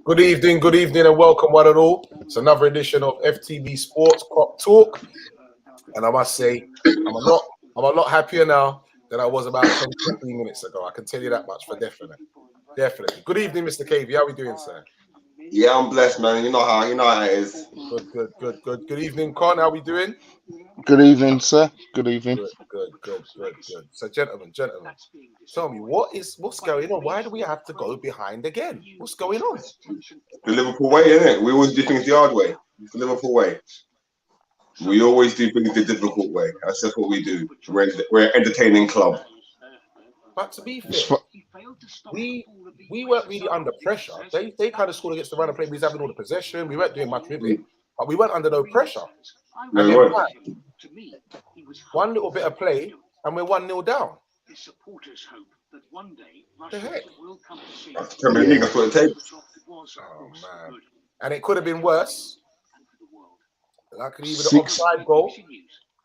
Good evening, and welcome one and all. It's another edition of FTB Sports Crop Talk, and I must say, I'm a lot happier now than I was about 10, 15 minutes ago. I can tell you that much for definite. Definitely. Good evening, Mr. KV. How are we doing, sir? Yeah, I'm blessed, man. You know how it is. Good. Good evening, Con. How are we doing? Good evening, sir. Good evening. Good. So, gentlemen, tell me what's going on? Why do we have to go behind again? What's going on? The Liverpool way, isn't it? We always do things the hard way. It's the Liverpool way. We always do things the difficult way. That's just what we do. We're an entertaining club. But to be fair, we weren't really under pressure. They kind of scored against the run and play. We was having all the possession. We weren't doing much with it, but we weren't under no pressure. No, And we weren't. One little bit of play, and we're 1-0 down. The heck? That's the Premier League. That's what it takes. Oh man! And it could have been worse. Like even the offside goal.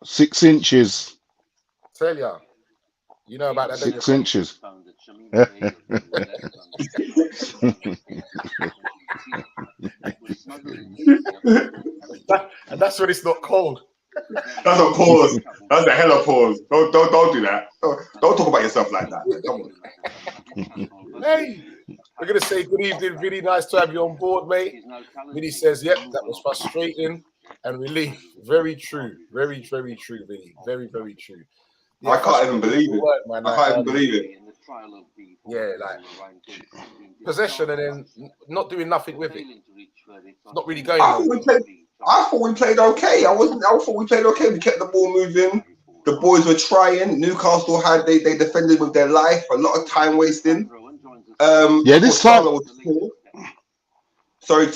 6 inches. Tell ya, you know about that. 6 inches. And that's when it's not cold. That's a pause. That's a hell of a pause. Don't do that. Don't talk about yourself like that. Man. Come on. Hey, we're gonna say good evening. Really nice to have you on board, mate. Vinny says, "Yep, that was frustrating and relief." Very true. Very true, Vinny. Very true. Yeah, I can't even believe it. Man. I can't even believe it. Yeah, like possession and then not doing nothing with it. It's not really going. I thought we played okay. I thought we played okay. We kept the ball moving. The boys were trying. Newcastle they defended with their life. A lot of time wasting. This time. Sorry.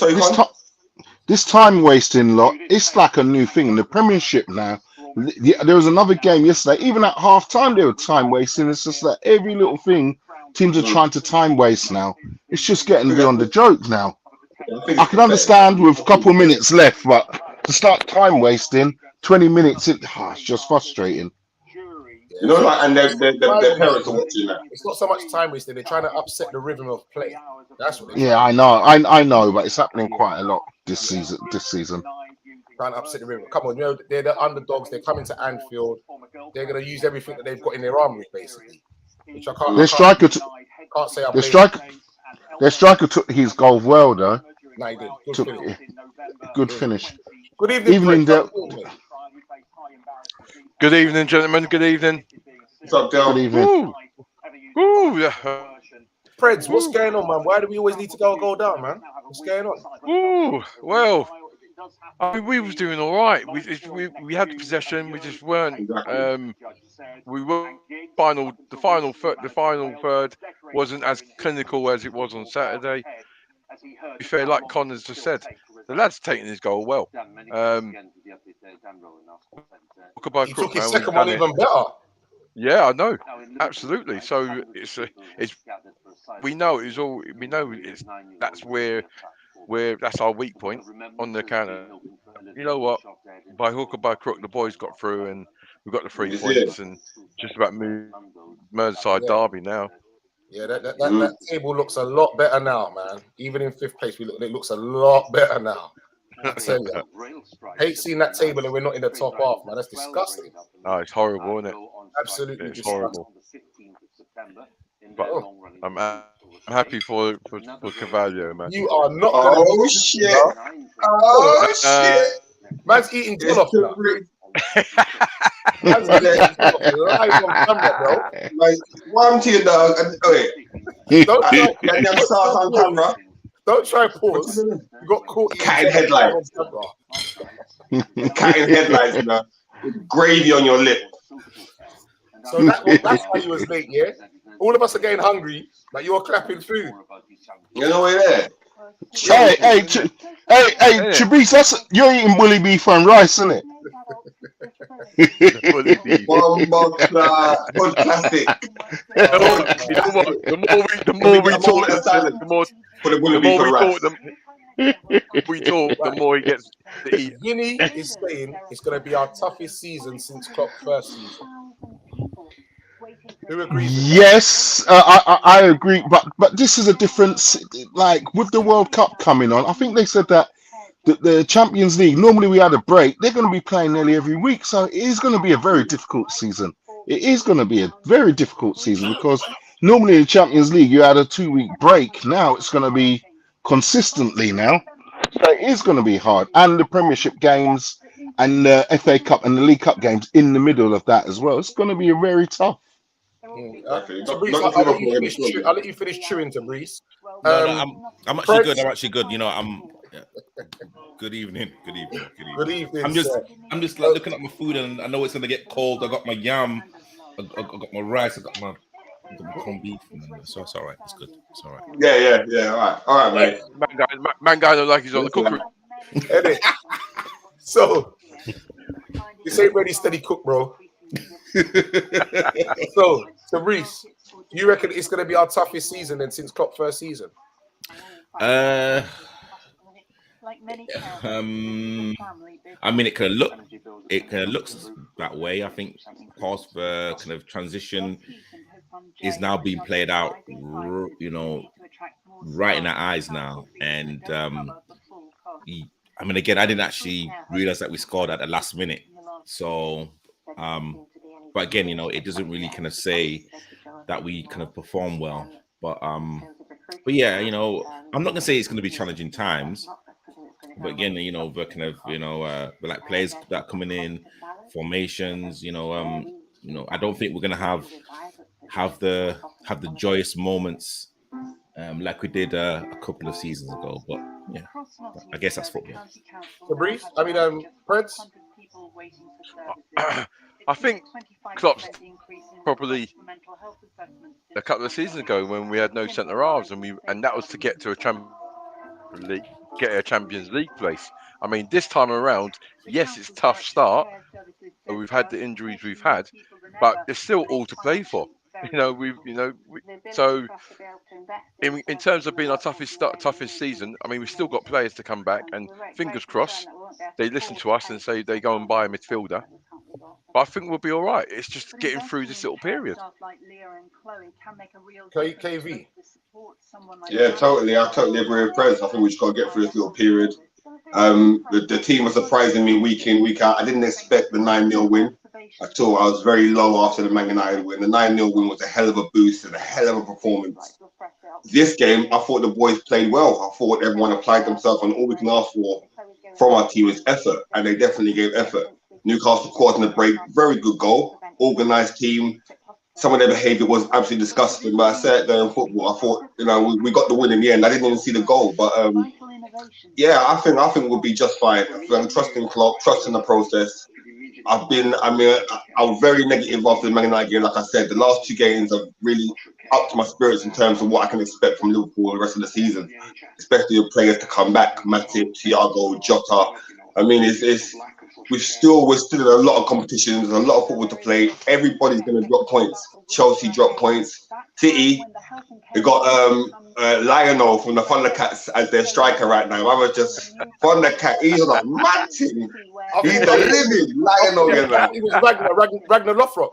This time wasting lot. It's like a new thing in the Premiership now. There was another game yesterday. Even at half time, they were time wasting. It's just that every little thing teams are trying to time waste now. It's just getting beyond the joke now. I can understand with a couple minutes left, but to start time wasting 20 minutes, it's just frustrating. You know, like, and their parents are watching that. It's not so much time wasting; they're trying to upset the rhythm of play. That's what. Yeah, I know, but it's happening quite a lot this season. Trying to upset the rhythm. Come on, you know they're the underdogs. They're coming to Anfield. They're going to use everything that they've got in their armory, basically. Which I can't. Can't say Their striker took his goal well, though. No, he did. Good finish. Good evening, Good evening, gentlemen. Good evening. What's up, Del? Good evening. Ooh. Freds, what's going on, man? Why do we always need to go down, man? What's going on? Ooh. Well, I mean, we was doing all right. We had the possession. We just weren't. We were the final third wasn't as clinical as it was on Saturday. To be fair, like Connors just said, the lad's taking his goal well. He took his second one even better. Yeah, I know, absolutely. So it's we know that's where that's our weak point on the counter. You know what? By hook or by crook, the boys got through, and we got the 3 points, and just about Merseyside derby now. Yeah, that table looks a lot better now, man. Even in 5th place, it looks a lot better now. I tell you, hate seeing that table and we're not in the top half, man. That's disgusting. Oh, it's horrible, isn't it? Absolutely, it's horrible. But I'm happy for Carvalho, man. You are not. Oh shit! Oh shit! Man's eating jollof now. Man's eating jollof live on camera, bro. Like, one to you, dog. Don't try pause. You got caught. Cat in headlights. Cat in headlights, man. Gravy on your lip. So that's why you was late, yeah? All of us are getting hungry, but you're clapping food. You know what it is? Hey, Chabrice, you're eating bully beef and rice, isn't it? Good classic. The more we talk, the more he gets to eat. Vinny is saying it's going to be our toughest season since Klopp's first season. Who agrees with that? Yes, I agree, but this is a difference. Like with the World Cup coming on, I think they said that the Champions League. Normally we had a break. They're going to be playing nearly every week, so it is going to be a very difficult season. It is going to be a very difficult season because normally in the Champions League you had a 2 week break. Now it's going to be consistently now, so it is going to be hard. And the Premiership games and the FA Cup and the League Cup games in the middle of that as well. It's going to be very tough. Exactly. So, Not, Breeze, not just I'll let Liverpool you in the finish. problem. I'll let you finish chewing to Breeze. No, I'm actually good. Preds, I'm actually good. You know, yeah. Good evening. Good evening. Good good evening. evening, sir. I'm just like looking at my food, and I know it's gonna get cold. I got my yam, I got my rice, I got my corned beef, so it's all right. It's good. It's all right. Yeah. All right, mate. Man guy look like he's on the cookery. Edit. So, this ain't ready, steady cook, bro. So Reese, you reckon it's going to be our toughest season then since Klopp first season? I mean, it kind of looks that way. I think past the kind of transition is now being played out, you know, right in our eyes now. And I mean, again, I didn't actually realize that we scored at the last minute. So, but again, you know, it doesn't really kind of say that we kind of perform well. But yeah, you know, I'm not gonna say it's going to be challenging times. But again, you know, the kind of, you know, the like players that are coming in, formations, you know, I don't think we're gonna have the joyous moments like we did a couple of seasons ago. But yeah, I guess that's football. So Breeze, Preds. I think Klopp's probably a couple of seasons ago when we had no centre halves, and that was to get to a Champions League place. I mean, this time around, yes, it's a tough start. We've had the injuries we've had, but there's still all to play for. So in terms of being our toughest season, I mean, we've still got players to come back, and fingers crossed, they listen to us and say they go and buy a midfielder. But I think we'll be all right. It's just getting through this little period. KV. Yeah, totally. I totally agree with Prez. I think we just got to get through this little period. The team was surprising me week in, week out. I didn't expect the 9-0 win at all. I was very low after the Man United win. The 9-0 win was a hell of a boost and a hell of a performance. This game, I thought the boys played well. I thought everyone applied themselves, and all we can ask for from our team is effort, and they definitely gave effort. Newcastle caught in the break, very good goal, organised team. Some of their behaviour was absolutely disgusting, but I said it there in football. I thought, you know, we got the win in the end. I didn't even see the goal, but yeah, I think we'll be just fine. I'm trusting Klopp, trusting the process. I was very negative after the Man United game. Like I said, the last two games have really upped my spirits in terms of what I can expect from Liverpool the rest of the season, especially the players to come back, Matip, Thiago, Jota. I mean, we're still in a lot of competitions, a lot of football to play. Everybody's going to drop points. Chelsea dropped points. City, they got Lionel from the Thundercats as their striker right now. I was just Thundercat. He's on a mad team. He's the living Lionel. He was Ragnar Lothbrok.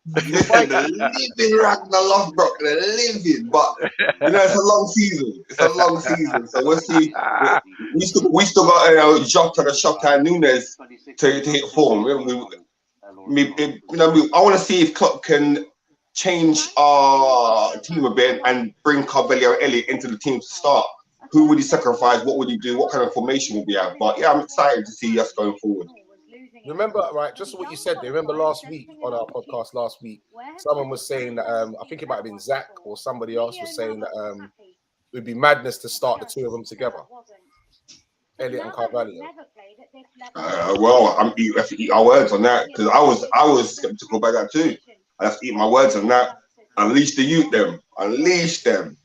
The living Ragnar Lothbrok, the living. But you know, it's a long season. So we'll see. We still got Jota, the Shota, Nunes to hit form. I want to see if Klopp can change our team a bit and bring Carvalho and Elliott into the team to start. Who would he sacrifice? What would he do? What kind of formation would we have? But yeah, I'm excited to see us going forward. Remember, right, just what you said there. Remember last week on our podcast someone was saying that I think it might have been Zach or somebody else was saying that it would be madness to start the two of them together, Elliott and Carvalho. Well, we have to eat our words on that, because I was skeptical about that too. I have to eat my words on that. Unleash the youth, them. Unleash them.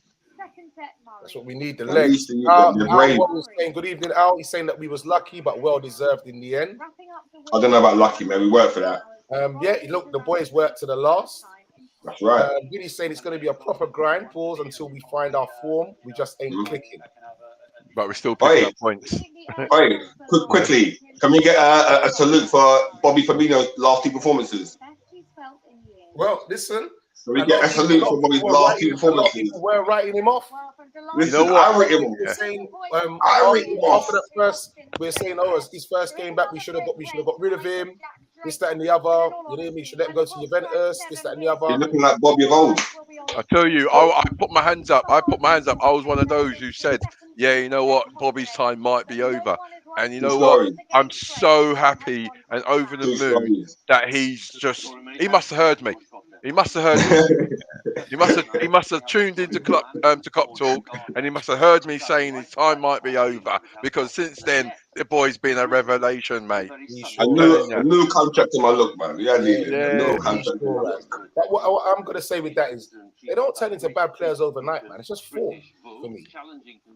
That's what we need. The legs. Al was saying, good evening, Al. He's saying that we was lucky, but well deserved in the end. I don't know about lucky, man. We worked for that. Yeah, look, the boys worked to the last. That's right. Billy's saying it's going to be a proper grind. Pause until we find our form. We just ain't clicking. But we're still picking up points. Quickly, can we get a salute for Bobby Firmino's last two performances? Well, listen, So we get a salute for one of his last two a lot of performances. people were writing him off. Listen, know what? I rate him off. We're saying I rate him off. after that first, we're saying, oh, it's his first game back. We should have got rid of him. This, that, and the other. You know what I mean? Should let him go to Juventus. This, that, and the He's other. looking like Bobby of old. I tell you, I put my hands up. I was one of those who said, yeah, you know what? Bobby's time might be over. And you know what? I'm so happy and over the moon that he must have heard me. He must have heard me. He must have tuned into Cop Talk, and he must have heard me saying his time might be over, because since then the boy's been a revelation, mate. A new contract in my look, man. Yeah. No contract. But what I'm gonna say with that is, they don't turn into bad players overnight, man. It's just form for me.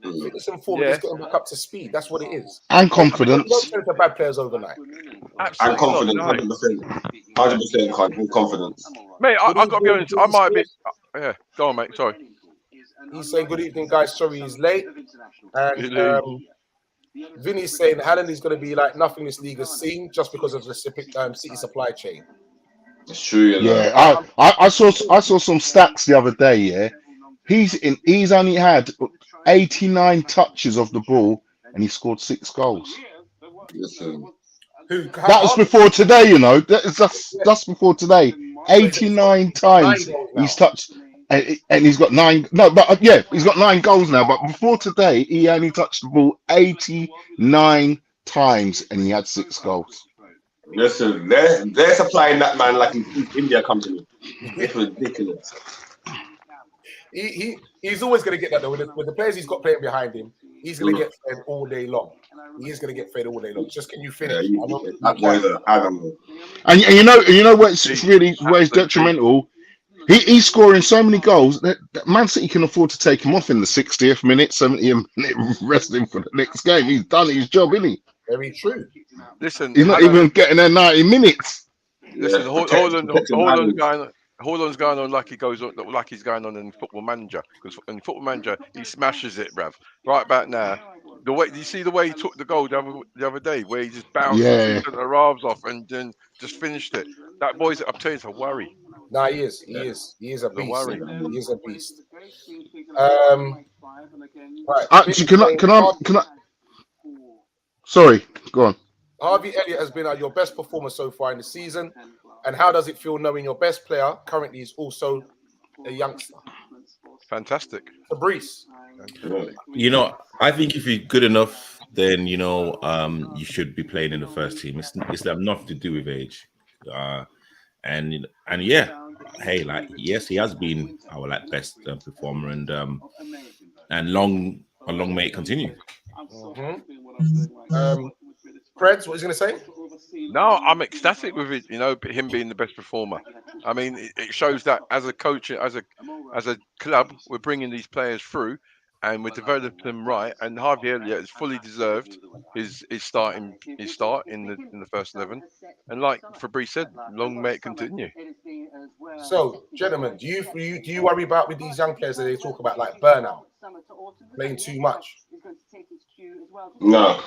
Fitness and form, just getting back up to speed. That's what it is. And confidence. They don't turn into bad players overnight. Absolutely. And confidence, 100% confidence. Mate, I've got to be honest. I might have been. Yeah, go on, mate. Sorry. He's saying, good evening, guys. Sorry he's late. And Vinny's saying Haaland is going to be like nothing this league has seen just because of the City supply chain. It's true. Yeah, I saw some stats the other day. Yeah, he's only had 89 touches of the ball and he scored 6 goals. Listen. That was before today, you know. That's before today. 89 times he's touched, and he's got 9. No, but he's got 9 goals now. But before today, he only touched the ball 89 times, and he had 6 goals. Listen, they're supplying that man like an East India company. It's ridiculous. He's always going to get that though. With the players he's got playing behind him, he's going to get fed all day long. He is going to get fed all day long. Just can you finish? That boy's an animal. And you know where it's detrimental. He's scoring so many goals that Man City can afford to take him off in the 60th minute, 70th minute, rest him for the next game. He's done his job, isn't he? Very true. Listen, he's not even getting there 90 minutes. Listen, Haaland's going on like he's going on in Football Manager, because in Football Manager he smashes it, bruv. Right back now, you see the way he took the goal the other day, where he just bounced the halves off and then just finished it. That boy's, I'm telling you, it's a worry. Nah, he is a beast. He is a beast. Right. Actually, can I? Sorry, go on. Harvey Elliott has been your best performer so far in the season. And how does it feel knowing your best player currently is also a youngster? Fantastic. Fabrice. You know, I think if you're good enough, then you should be playing in the first team. It's nothing to do with age. And yeah, hey, yes, he has been our best performer, and long may it continue. Preds, what was he going to say? No, I'm ecstatic with it. Him being the best performer. I mean, it shows that as a coach, as a club, we're bringing these players through, and we're developing them right. And Harvey Elliott has fully deserved his start in the first 11. And like Fabrice said, long may it continue. So, gentlemen, do you worry about with these young players that they talk about like burnout, playing too much? No.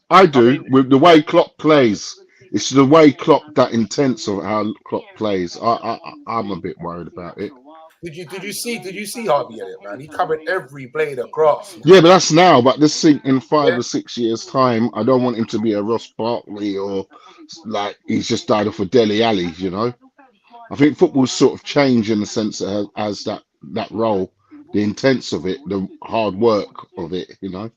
I do. With the way Klopp plays, it's the way Klopp, that intense of how Klopp plays. I'm a bit worried about it. Did you see Harvey Elliott, man? He covered every blade of grass. Yeah, but that's now. But this thing in 5 or 6 years' time, I don't want him to be a Ross Barkley or like he's just died off a Dele Alli. You know, I think football's sort of changed in the sense that as that role. The intense of it, the hard work of it, I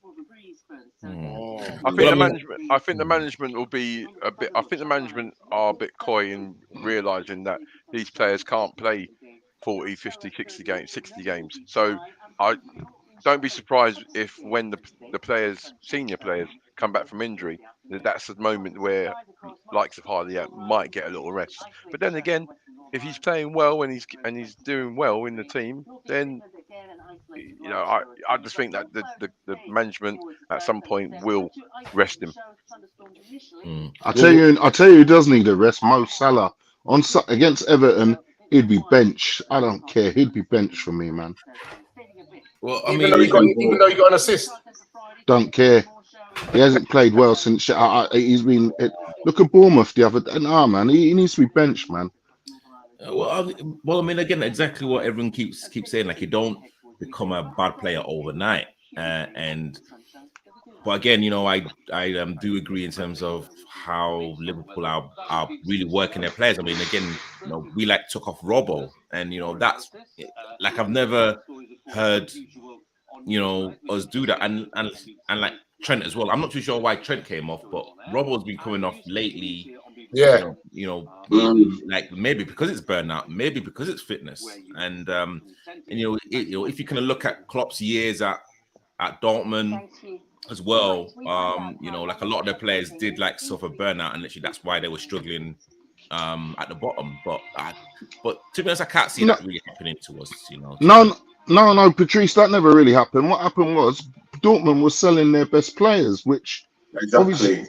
think the management will be a bit. I think the management are a bit coy in realizing that these players can't play 40, 50, 60 games. So I don't be surprised if when the senior players come back from injury, that's the moment where likes of Harley might get a little rest. But then again, if he's playing well and he's doing well in the team, then I just think that the management at some point will rest him. I tell you, who does need a rest? Mo Salah against Everton, he'd be benched. I don't care. He'd be benched for me, man. Well, even though he got an assist, don't care. He hasn't played well since he's been. Look at Bournemouth the other day. Nah, man, he needs to be benched, man. Well, I mean, again, exactly what everyone keeps saying. Like, you don't become a bad player overnight, but again, I do agree in terms of how Liverpool are really working their players. I mean, again, we like took off Robbo, and that's like I've never heard us do that, and like Trent as well. I'm not too sure why Trent came off, but Robbo's been coming off lately. Yeah. Like maybe because it's burnout, maybe because it's fitness, and if you kind of look at Klopp's years at Dortmund as well, like a lot of their players did like suffer burnout, and literally that's why they were struggling at the bottom. But to be honest, I can't see that really happening to us. No, Patrice, that never really happened. What happened was Dortmund was selling their best players, which Exactly.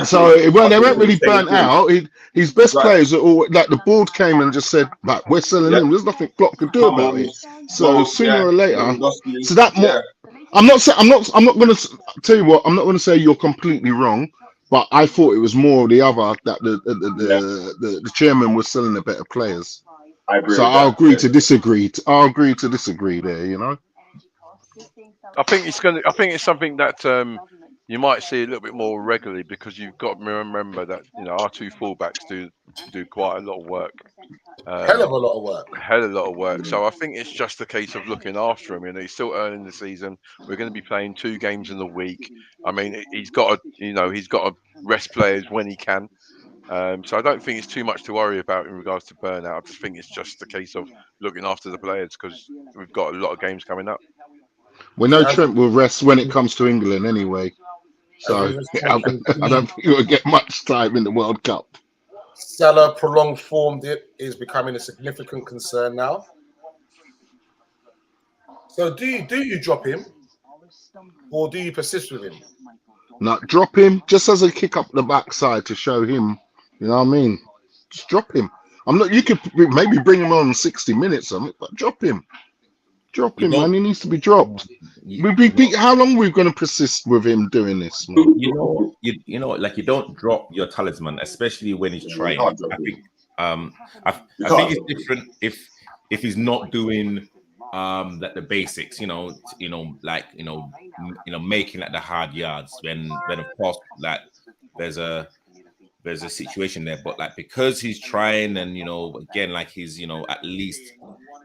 So they weren't really burnt out. His best players are all like the board came and just said, "Like we're selling him. There's nothing Klopp could do about it." So sooner or later, so that more. I'm not going to tell you what. I'm not going to say you're completely wrong, but I thought it was more the other that the chairman was selling the better players. I agree. So I'll agree to disagree. I'll agree to disagree there. I think it's something that you might see a little bit more regularly, because you've got to remember that our two fullbacks do quite a lot of work. Hell of a lot of work. Hell of a lot of work. So I think it's just a case of looking after him. He's still early in the season. We're going to be playing 2 games in the week. I mean, he's got to rest players when he can. So I don't think it's too much to worry about in regards to burnout. I just think it's just a case of looking after the players, because we've got a lot of games coming up. We know Trent will rest when it comes to England anyway. So I don't think he'll get much time in the World Cup. Salah prolonged form is becoming a significant concern now. So do you drop him, or do you persist with him? No, drop him just as a kick up the backside to show him. You know what I mean? Just drop him. You could maybe bring him on 60 minutes of it, but drop him. Drop him, man. He needs to be dropped. How long are we going to persist with him doing this, man? Like you don't drop your talisman, especially when he's trying. I think it's different if he's not doing like the basics, making like the hard yards. Then of course, like there's a situation there, but like because he's trying, and again, like he's at least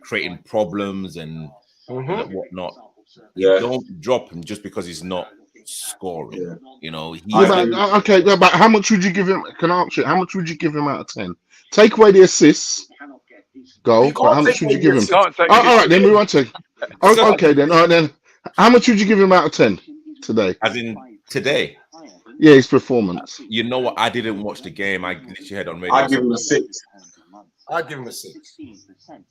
creating problems and whatnot. You don't drop him just because he's not scoring. But how much would you give him? Can I ask you? How much would you give him out of 10? Take away the assists, goal. But how much would you give him? All right, then we won't take. Okay, then. All right, then. How much would you give him out of 10 today? As in today? Yeah, his performance. You know what? I didn't watch the game. I literally had on radio. I'd give him a 6. I'd give him a 6.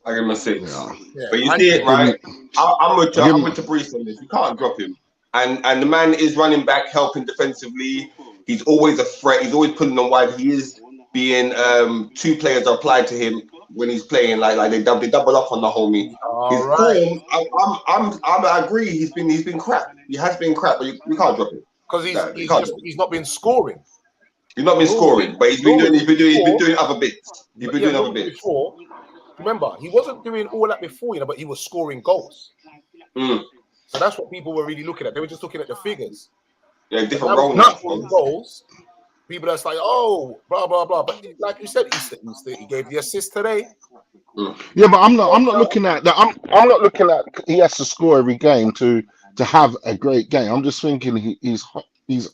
I give him a 6. Yeah. But you see it, right? I'm with Tabrice on this. You can't drop him. And the man is running back, helping defensively. He's always a threat. He's always putting on wide. He is being 2 players are applied to him when he's playing. Like they double up on the homie. I agree. He's been crap. He has been crap, but we can't drop him because he's not been scoring. He's not been scoring, but he's been doing other bits. He's been doing other bits. Before, remember, he wasn't doing all that before, but he was scoring goals. So that's what people were really looking at. They were just looking at the figures. Yeah, different roles. Not goals. People that's like, oh, blah blah blah. But like you said, he gave the assist today. Yeah, but I'm not looking at that. I'm not looking at he has to score every game to have a great game. I'm just thinking his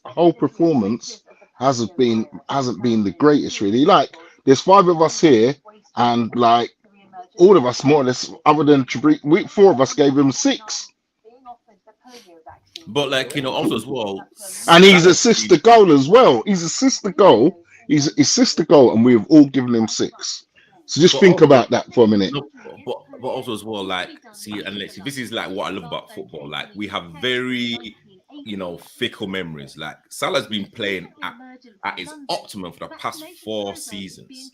whole performance hasn't been the greatest, really. Like there's 5 of us here, and like all of us more or less, other than Chabri, 4 of us gave him 6. But like also as well, and he's assist the goal as well. He's assist the goal, and we've all given him 6. So just think about that for a minute. But also as well, like this is like what I love about football. Like we have very fickle memories. Like Salah's been playing at his optimum for the past 4 seasons.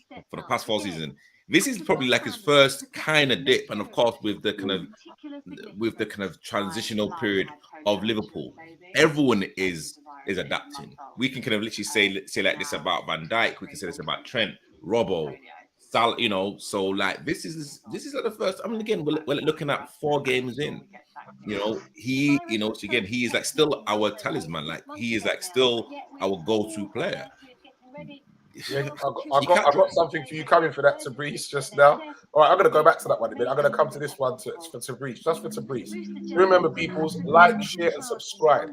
This is probably like his first kind of dip, and of course with the kind of transitional period of Liverpool, everyone is adapting. We can kind of literally say like this about Van Dijk. We can say this about Trent, Robbo, Salah, you know, so like this is like the first. I mean, again, we're looking at 4 games in. You know, again, he is like still our talisman. Like he is like still our go-to player. Yeah, I got something for you coming for that, Tabrice, just now. All right, I'm going to go back to that one a bit. I'm going to come to this one for Tabrice, just for Tabrice. Remember, peoples, like, share, and subscribe.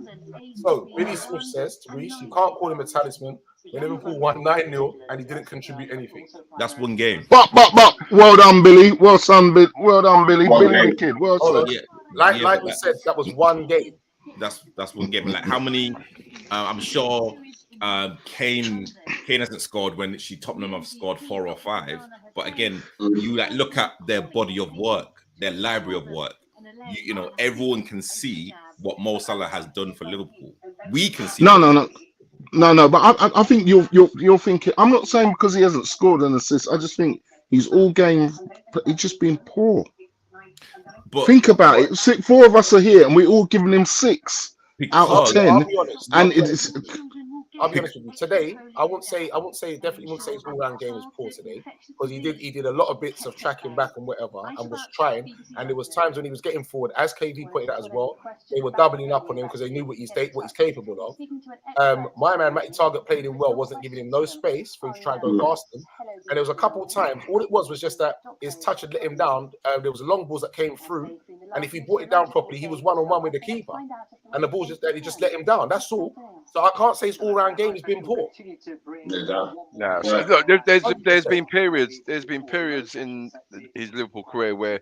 So, Billy Smith says, Tabrice, you can't call him a talisman when Liverpool won 9-0 and he didn't contribute anything. That's one game. But, well done, Billy. Well done, Billy. Billy the kid. Well Hold said. on. Like we said, that was one game. That's one game. Like how many? I'm sure Kane hasn't scored when Tottenham have scored 4 or 5. But again, you like look at their body of work, their library of work. You know, everyone can see what Mo Salah has done for Liverpool. We can see. No. But I think you're thinking. I'm not saying because he hasn't scored an assist. I just think he's all game. He's just been poor. But think about it. 4 of us are here, and we're all giving him 6 out of 10. I'll be honest, and it's. I'll be honest with you. Today, I won't say definitely won't say his all-round game was poor today, because he did a lot of bits of tracking back and whatever, and was trying. And there was times when he was getting forward, as KV pointed out as well. They were doubling up on him because they knew what he's capable of. My man Matty Target played him well, wasn't giving him no space for him to try and go past him. And there was a couple of times, all it was just that his touch had let him down. There was long balls that came through, and if he brought it down properly, he was one-on-one with the keeper, and the ball just let him down. That's all. So I can't say his all-round game has been poor. No, so look, there's been periods in his Liverpool career where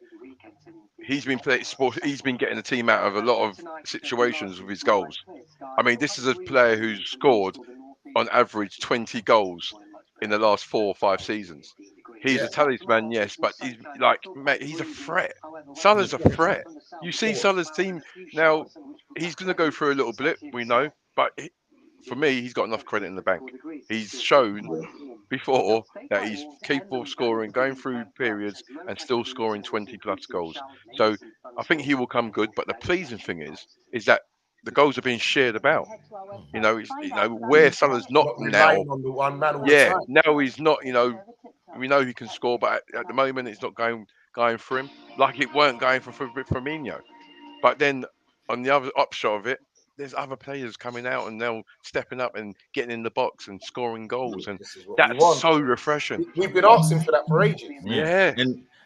he's been getting the team out of a lot of situations with his goals. I mean, this is a player who's scored on average 20 goals in the last 4 or 5 seasons. He's a talisman, yes, but he's like, mate, he's a threat. Salah's a threat. You see Salah's team now. He's going to go through a little blip, we know, but for me, he's got enough credit in the bank. He's shown before that he's capable of scoring, going through periods and still scoring 20 plus goals. So I think he will come good. But the pleasing thing is that the goals are being shared about. You know, where Salah's not now. On the one man all Yeah, the time. now he's not. You know, we know he can score, but at the moment it's not going for him like it weren't going for Firmino. But then on the other upshot of it, there's other players coming out and they're stepping up and getting in the box and scoring goals, and that's so refreshing. We've been asking for that for ages. Yeah.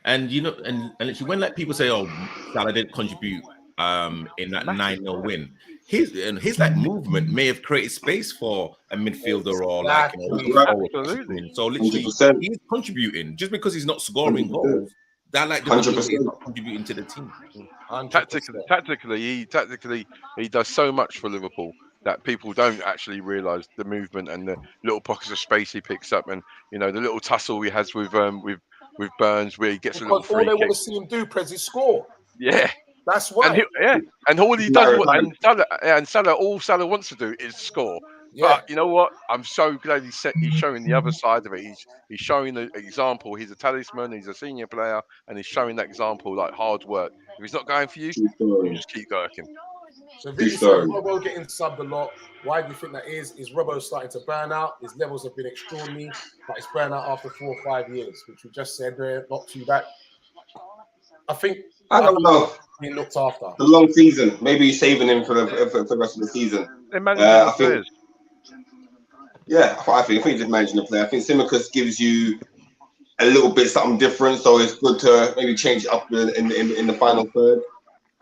And you know, and literally when like people say, "Oh, Salah didn't contribute in that 9-0 win," his like movement may have created space for a midfielder or like Absolutely. So literally, he's contributing just because he's not scoring goals. That like he's not contributing to the team. Tactically, he does so much for Liverpool that people don't actually realise the movement and the little pockets of space he picks up, and you know the little tussle he has with Burns where he gets a little free kick. All they want to see him do, Prez, is score. Yeah, that's why. And all he does, all Salah wants to do is score. Yeah. But you know what? I'm so glad he's showing the other side of it. He's showing the example. He's a talisman. He's a senior player, and he's showing that example, like hard work. If he's not going for you, you just keep working. So Vinny said Robbo getting subbed a lot. Why do you think that is? Is Robbo starting to burn out? His levels have been extraordinary, but it's burn out after 4 or 5 years, which we just said they're not too bad. I don't know. Being looked after. The long season. Maybe he's saving him for the rest of the season. I think. Yeah, I think he's just managing the player. I think Tsimikas gives you a little bit something different, so it's good to maybe change it up in the final third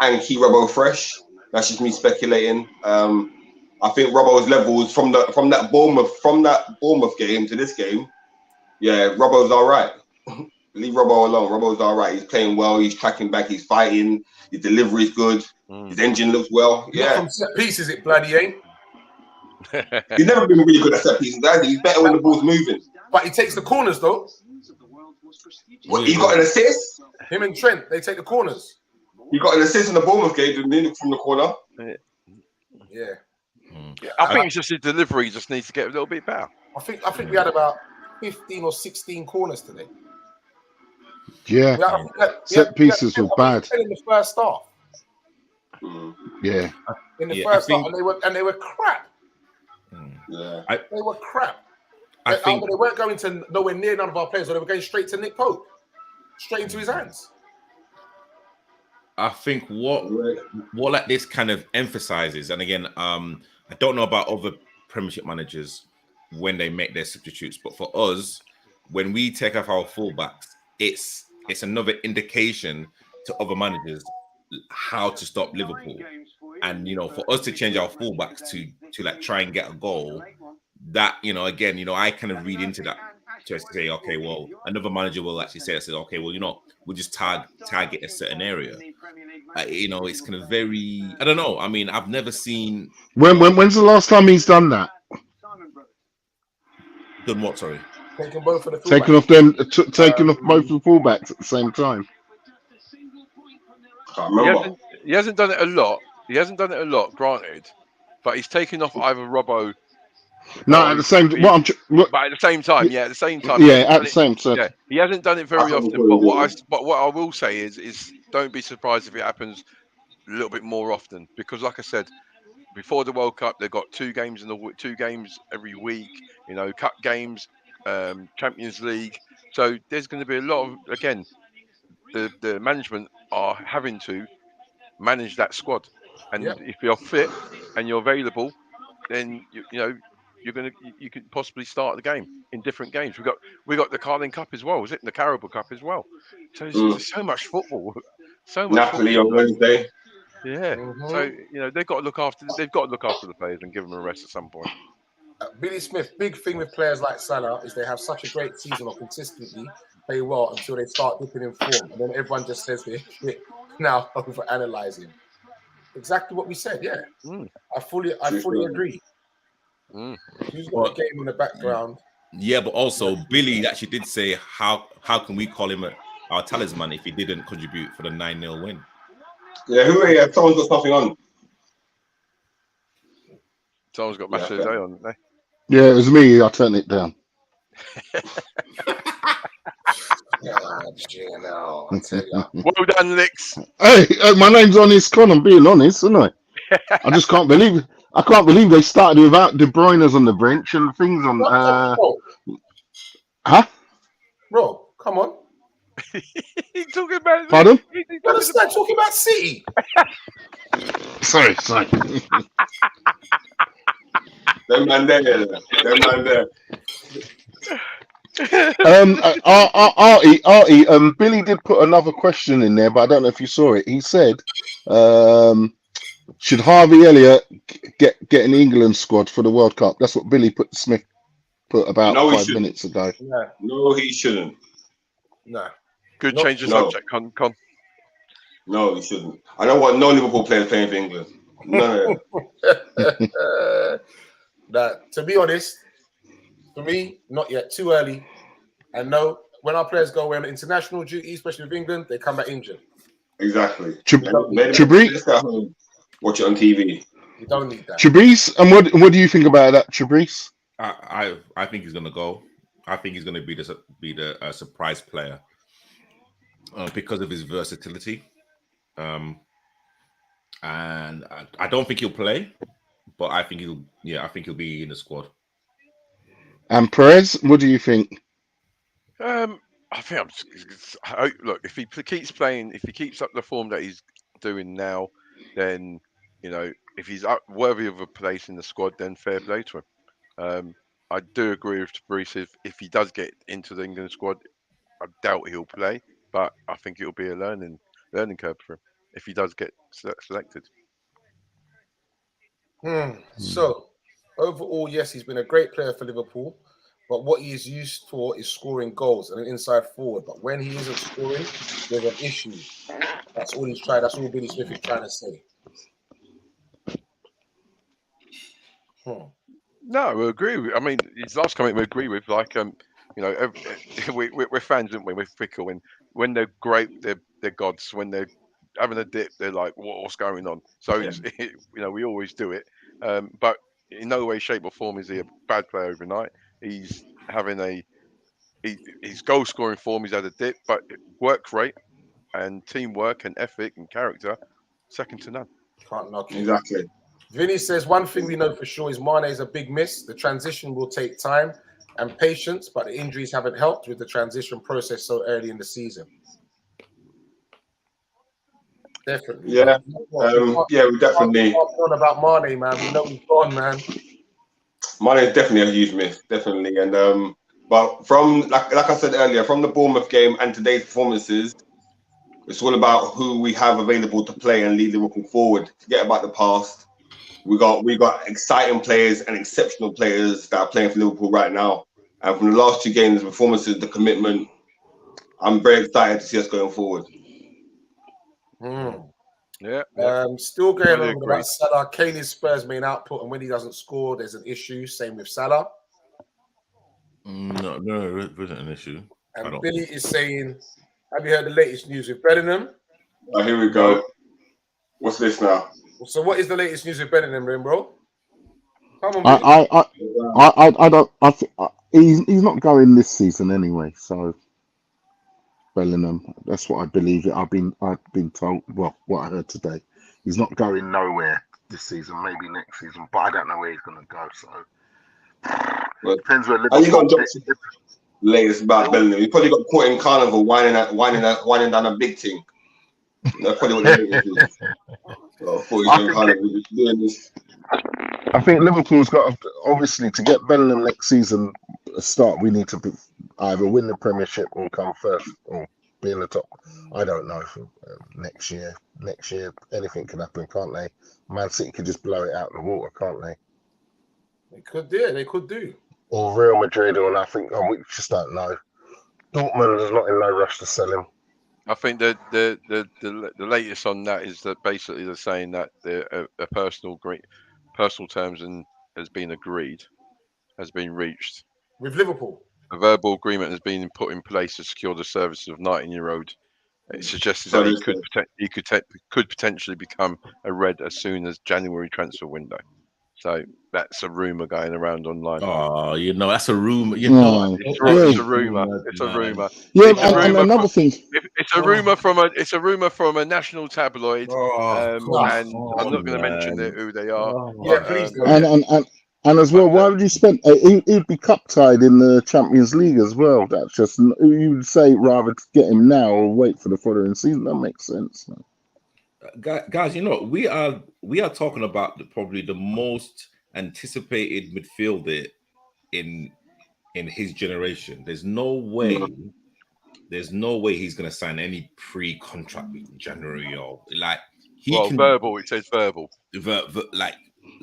and keep Robbo fresh. That's just me speculating. I think Robbo's levels from that Bournemouth game to this game, yeah, Robbo's all right. Leave Robbo alone. Robbo's all right. He's playing well. He's tracking back. He's fighting. His delivery is good. His engine looks well. Yeah. From set pieces, it bloody ain't. He's never been really good at set pieces. He's better when the ball's moving. But he takes the corners though. What, he got an assist? Him and Trent, they take the corners. He got an assist in the Bournemouth game, didn't he, from the corner? Yeah. I think it's just his delivery just needs to get a little bit better. I think we had about 15 or 16 corners today. Yeah. Set pieces were bad. In the first half. Yeah. In the first half, and they were crap. Yeah. They were crap. I think But they weren't going to nowhere near none of our players, or they were going straight to Nick Pope, straight into his hands. I think what like this kind of emphasizes, and again, I don't know about other Premiership managers when they make their substitutes, but for us, when we take off our fullbacks, it's another indication to other managers how to stop Liverpool. And for us to change our fullbacks to like try and get a goal, that again, I kind of read into that to say, okay, well, another manager will actually say, okay, well, we'll just target a certain area. It's kind of very, I don't know. I mean, I've never seen. When's the last time he's done that? Done what? Sorry. Taking both of the fullbacks. Taking off both the fullbacks at the same time. Can't remember. He hasn't done it a lot. Granted, but he's taken off either Robbo. No, at the same. But at the same time, Yeah, at the same time. Yeah, he hasn't done it very often. But what I will say is don't be surprised if it happens a little bit more often, because, like I said, before the World Cup, they've got 2 games every week. Cup games, Champions League. So there's going to be a lot of, again, the management are having to manage that squad, and if you're fit and you're available, then you can possibly start the game in different games. We got the Carling Cup as well, is it? The Carabao Cup as well. So there's so much football, Napoli on Wednesday. Yeah. So they've got to look after the players and give them a rest at some point. Billy Smith, big thing with players like Salah is they have such a great season or consistently play well until they start dipping in form, and then everyone just says they're shit now over analyzing. Exactly what we said. Yeah, I fully agree. He's got a game in the background. Yeah, but also Billy actually did say how can we call him our talisman if he didn't contribute for the 9-0 win? Yeah, someone's got something on. Someone's got Match of the Day on, haven't they? Yeah, it was me. I turned it down. Well done, Licks. Hey, my name's Honest Con. I'm being honest, isn't I? I just can't believe it. I can't believe they started without De Bruyne's on the bench and things on. Rob, come on. He's talking about. Pardon? He's talking about City. Sorry. Them man there. Artie, Billy did put another question in there, but I don't know if you saw it. He said, should Harvey Elliott get an England squad for the World Cup? That's what Billy Smith put about 5 minutes ago. Yeah. No, he shouldn't. No. Good change of subject, Con. No, he shouldn't. I don't want no Liverpool players playing for England. No. That, to be honest, for me, not yet. Too early. And no, when our players go away on international duty, especially with England, they come back injured. Exactly. Chabris, watch it on TV. You don't need that. Chabris, and what do you think about that, Chabris? I think he's going to go. I think he's going to be the surprise player because of his versatility. And I don't think he'll play, but I think he'll be in the squad. And Perez, what do you think? I think look, if he keeps playing, if he keeps up the form that he's doing now, then if he's worthy of a place in the squad, then fair play to him. I do agree with Bruce. If he does get into the England squad, I doubt he'll play, but I think it'll be a learning curve for him if he does get selected. So, overall, yes, he's been a great player for Liverpool, but what he is used for is scoring goals and an inside forward. But when he isn't scoring, there's an issue. That's all he's trying. That's all Billy Smith is trying to say. No, we agree. I mean, his last comment we agree with. Like, we're fans, aren't we? We're fickle, and when they're great, they're gods. When they're having a dip, they're like, what's going on? So we always do it. But in no way, shape, or form is he a bad player overnight. He's having his goal scoring form. He's had a dip, but work rate and teamwork and ethic and character, second to none. Can't knock it. Exactly. Vinny says one thing we know for sure is Mane is a big miss. The transition will take time, and patience, but the injuries haven't helped with the transition process so early in the season. Definitely. Yeah, we We definitely. can't about Mane, man. We know he's gone, man. Mane is definitely a huge miss, definitely. And but from like I said earlier, from the Bournemouth game and today's performances, it's all about who we have available to play and lead Liverpool forward. Forget about the past. We got exciting players and exceptional players that are playing for Liverpool right now. And from the last 2 games, the performances, the commitment, I'm very excited to see us going forward. Yeah. Still going Totally on agree. about Salah. Kane is Spurs' main output, and when he doesn't score, there's an issue. Same with Salah. No, there isn't an issue. And Billy is saying, have you heard the latest news with Bellingham? Oh, here we go. What's this now? So what is the latest news with Bellingham, bro? Come on, Billy. I don't. He's not going this season anyway. So Bellingham, that's what I believe. I've been told. Well, what I heard today, he's not going nowhere this season. Maybe next season, but I don't know where he's going to go. So depends where Liverpool. Latest about Bellingham. He probably got caught in carnival whining down a big thing. That's probably what the latest is. Well, I thought he was in carnival just doing this. I think Liverpool's got obviously to get Bellingham next season a start. We need to either win the Premiership or come first or be in the top. I don't know. Next year, anything can happen, can't they? Man City could just blow it out of the water, can't they? They could do. They could do. Or Real Madrid, or I think we just don't know. Dortmund is not in no rush to sell him. I think the latest on that is that basically they're saying that a personal terms has been agreed, has been reached with Liverpool. A verbal agreement has been put in place to secure the services of 19-year-old. It suggested that he could potentially become a Red as soon as January transfer window. So that's a rumor going around online. Oh, that's a rumor. It's a rumor. It's a rumor. Yeah, and another thing. It's a rumor from a national tabloid, and I'm not going to mention who they are. Yeah, please. And as well, why would you spend? He'd be cup tied in the Champions League as well. That's just you would say rather to get him now or wait for the following season. That makes sense. Guys, we are talking about probably the most anticipated midfielder in his generation. There's no way he's going to sign any pre-contract in January or like verbal. It says verbal. Like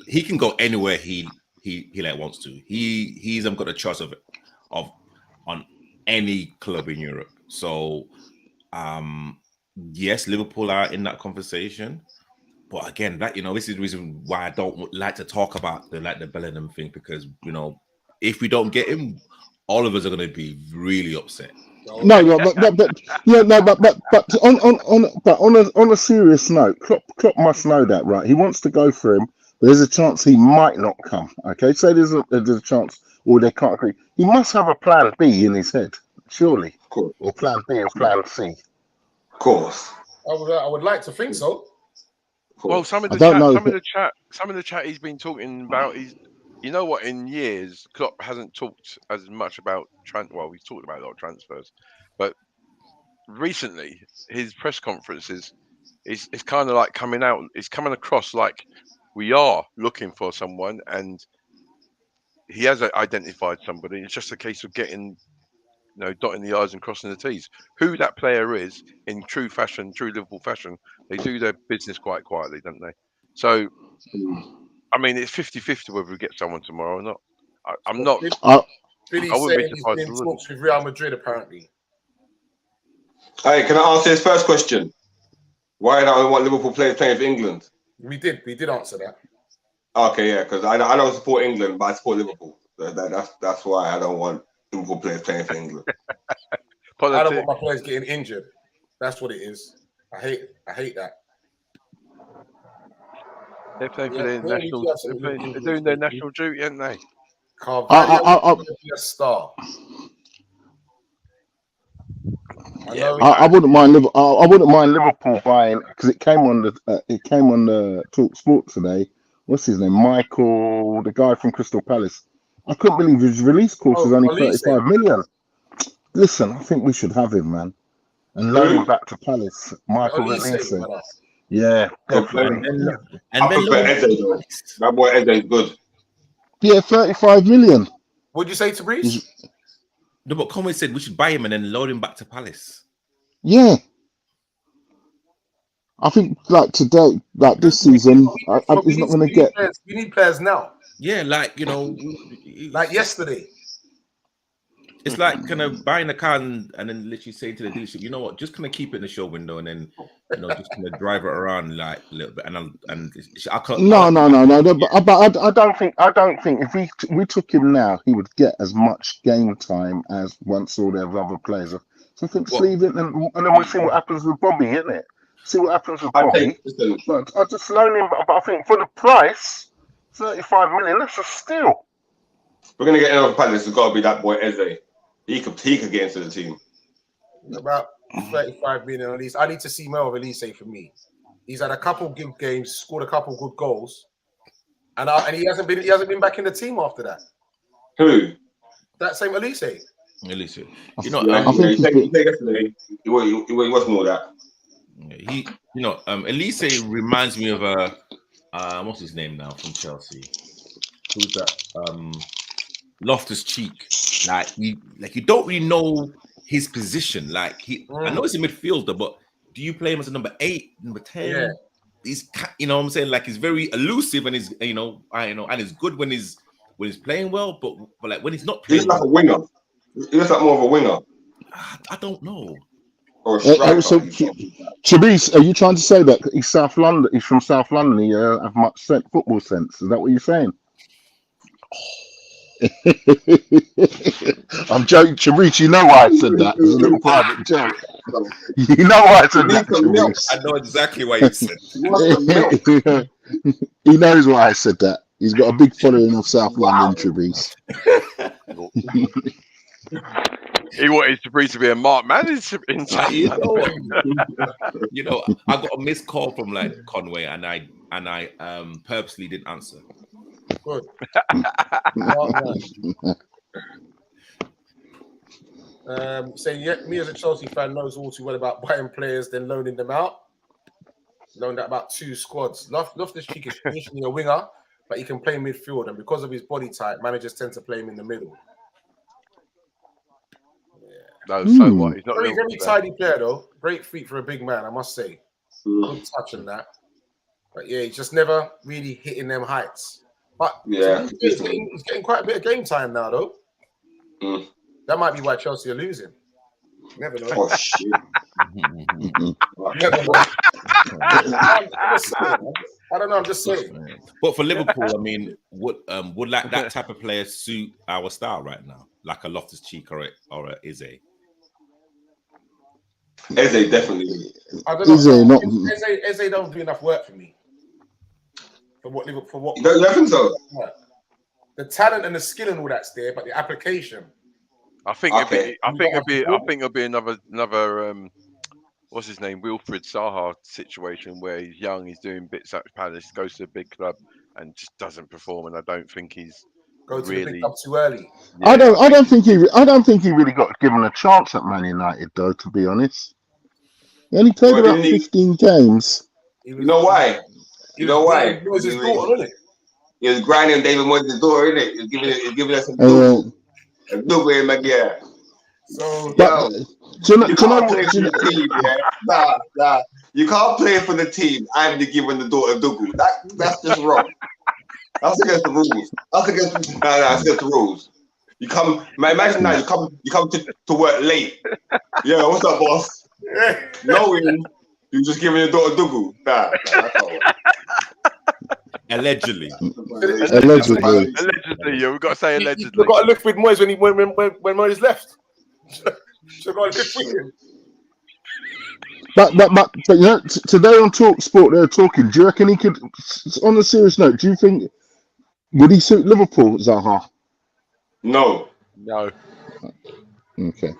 he can go anywhere he wants to. He's got a choice of on any club in Europe. So yes, Liverpool are in that conversation. But again, this is the reason why I don't like to talk about the Bellingham thing, because if we don't get him, all of us are going to be really upset. But on a serious note, Klopp must know that, right? He wants to go for him, but there's a chance he might not come. Okay, so there's a chance, or they can't agree. He must have a plan B in his head, surely, or plan B or plan C. Of course, I would like to think so. Well, some of the chat he's been talking about is, in years Klopp hasn't talked as much about he's talked about a lot of transfers, but recently his press conferences is kind of like coming across like we are looking for someone, and he has identified somebody. It's just a case of getting, dotting the I's and crossing the T's. Who that player is in true Liverpool fashion, they do their business quite quietly, don't they? So, I mean, it's 50-50 whether we get someone tomorrow or not. I'm not. Billy's saying he's been in talks with Real Madrid, apparently. Hey, can I answer his first question? Why don't we want Liverpool players playing for England? We did answer that. Okay, yeah, because I don't support England, but I support Liverpool. That's why I don't want Liverpool players playing for England. I don't want my players getting injured. That's what it is. I hate that. They're playing for their national. They're doing their national duty, aren't they? Carvalho is a star. I wouldn't mind Liverpool buying, because it came on the Talk Sport today. What's his name? Michael, the guy from Crystal Palace. I couldn't believe his release cost was Oh, only Elise. 35 million. Listen, I think we should have him, man, and loan him back to Palace. Michael Elise, Elise. Yeah, definitely. And I prefer Eze though. That boy Eze is good. Yeah, 35 million. What'd you say to Breeze? No, but Conway said we should buy him and then load him back to Palace. Yeah. I think like today, like this season, he's not going to get. We need players now. Yeah, like like yesterday. It's like kind of buying a car and then literally saying to the dealership, you know what, just kind of keep it in the show window and then just kind of drive it around like a little bit. And I can't. No. But I don't think if we took him now, he would get as much game time as once all their other players. So I think just leave it and then we'll see what happens with Bobby, isn't it? See what happens with Bobby. But I just loan him. But I think for the price, 35 million, that's a steal. We're gonna get another Palace. It's got to be that boy Eze. He could get into the team. About 35 million at least. I need to see more of Elise for me. He's had a couple good games, scored a couple good goals, and he hasn't been back in the team after that. Who? That same Elise. Elise. I think yesterday he was more that. Elise reminds me of what's his name now from Chelsea? Who's that? Loftus-Cheek. Like you don't really know his position. Like I know he's a midfielder, but do you play him as a number 8, number 10? Yeah. He's what I'm saying, like he's very elusive and he's and it's good when he's playing well, but like when he's not playing, he's like a winger. He looks like more of a winger. I don't know. Or a striker. So, Chabise, are you trying to say that he's South London? He's from South London. He have much football sense. Is that what you're saying? I'm joking, Chabise. You know why I said that. It's a little private joke. You know why I said that, Chabise. I know exactly why you said that. He knows why I said that. He's got a big following of South London, Chabise. He wanted Chabise to be a marked man in I got a missed call from like Conway, and I purposely didn't answer. Good. Me as a Chelsea fan knows all too well about buying players, then loaning them out. Loaned out about 2 squads. Loftus-Cheek is traditionally a winger, but he can play midfield, and because of his body type, managers tend to play him in the middle. No, so what? He's not very tidy player though. Great feet for a big man, I must say. Good touch on that. But yeah, he's just never really hitting them heights. But yeah, he's getting quite a bit of game time now though. That might be why Chelsea are losing. Never know. Oh shit. Never know. I don't know. I'm just saying. But for Liverpool, I mean, would like that type of player suit our style right now, like a Loftus-Cheek or a Eze? Eze definitely. I don't know. Eze don't do enough work for me. For what Liverpool? You don't think so? The talent and the skill and all that's there, but the application. I think it'll be another what's his name, Wilfred Zaha situation where he's young, he's doing bits at Palace, goes to a big club and just doesn't perform, and I don't think he's to the big club too early. Yeah. I don't think he really got given a chance at Man United though, to be honest. He only played about 15 games. You know why? He was his daughter, isn't it? He was grinding David Moyes' door, isn't it? He's giving us some double in my gear. So you can't play for the team, yeah? Nah. You can't play for the team and be giving the daughter Dougal. That's just wrong. That's against the rules. That's against the rules. You come, imagine now you come to work late. Yeah, what's up, boss? Knowing you just giving your daughter Dougal. Nah, that's not right. Allegedly, yeah, we've got to say allegedly. We've got to live with Moyes when Moyes left. So got to live with him. But you know, today on Talk Sport they're talking. Do you reckon he could? On a serious note, do you think would he suit Liverpool, Zaha? No. Okay.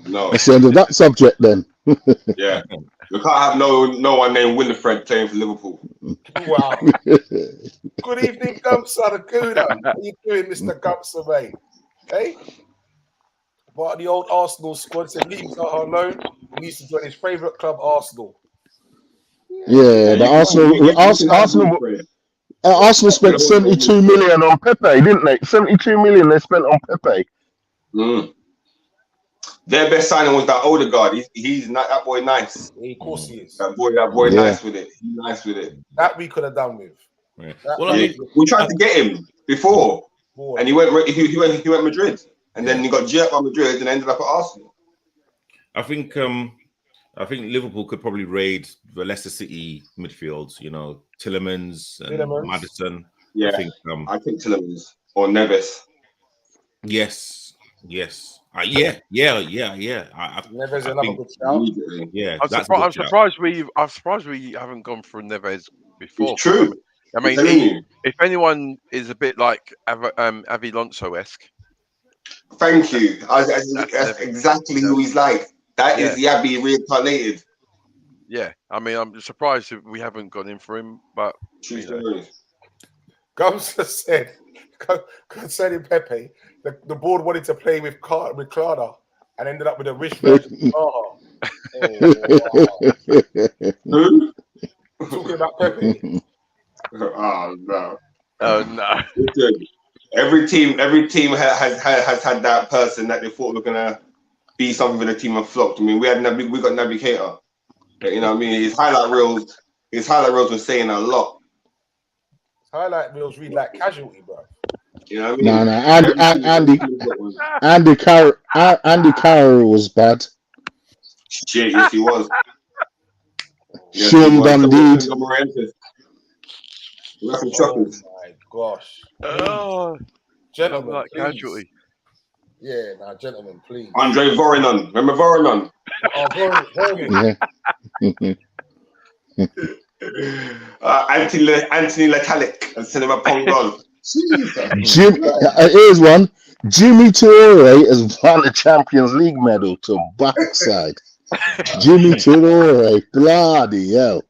No. That's the end of that subject then. Yeah. We can't have no one named Winifred playing for Liverpool. Wow. Good evening, Gumpster, the Gooner. How you doing, Mr. Gumpster, mate? Hey? Part of the old Arsenal squad said leaves out on loan. He needs to join his favourite club, Arsenal. Yeah, the Arsenal spent 72 million on Pepe, didn't they? 72 million they spent on Pepe. Mm. Their best signing was that Odegaard. He's not that boy nice. Yeah, of course he is. That boy nice with it. He's nice with it. That we could have done with. Yeah. Well, I mean, we tried to get him before, and he went Madrid, and then he got jerked by Madrid and ended up at Arsenal. I think Liverpool could probably raid the Leicester City midfields. You know, Tielemans and Maddison. Yeah, I think Tielemans or Neves. Yes. Yeah. Neves is another good shout. Yeah, I'm surprised we haven't gone for Neves before. It's true. I mean, if anyone is a bit like Avi Alonso-esque. Thank you. That's exactly who he's like. That is Yabi reincarnated. Yeah, I mean, I'm surprised if we haven't gone in for him, but Gumster said concerning Pepe, the board wanted to play with Clara and ended up with a rich version of Who? Talking about Pepe. Oh no! Oh no! Every team has had that person that they thought were gonna be something for the team and flopped. I mean, we got Navigator. You know what I mean? His highlight reels were saying a lot. Highlight reels read like Casualty, bro. You know what I No. mean? Andy Carroll was bad. Shit, yes, he was. Sean Dundee. That's some shockers. Oh my gosh. Oh, gentlemen, like Casualty. Yeah, now, gentlemen, please. Andre Vorinon. Remember Vorinon? Oh, Vorinon. Anthony Letalic and Cinema Pongon. Here's one. Jimmy Toure has won a Champions League medal to backside. Jimmy Toure, bloody hell.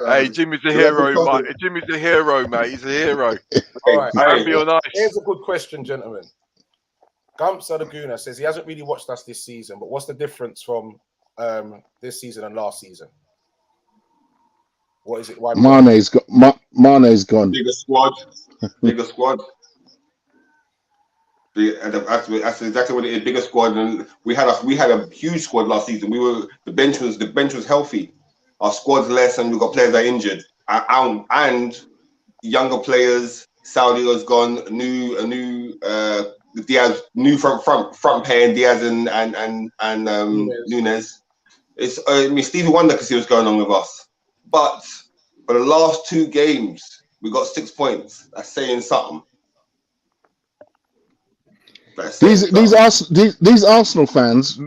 Hey, Jimmy's a hero, mate. Jimmy's a hero, mate. He's a hero. All right. Don't be nice. Here's a good question, gentlemen. Gumps Laguna says he hasn't really watched us this season, but what's the difference from this season and last season? What is it? Why Mane's gone. Bigger squad. That's exactly what it is. Bigger squad, and we had a huge squad last season. The bench was healthy. Our squad's less, and we've got players that are injured, and younger players. Saudi has gone. A new Diaz, new front pair, and Diaz and Nunes. It's Stevie Wonder because he was going on with us, but for the last 2 games we got 6 points. That's saying something. These Arsenal fans,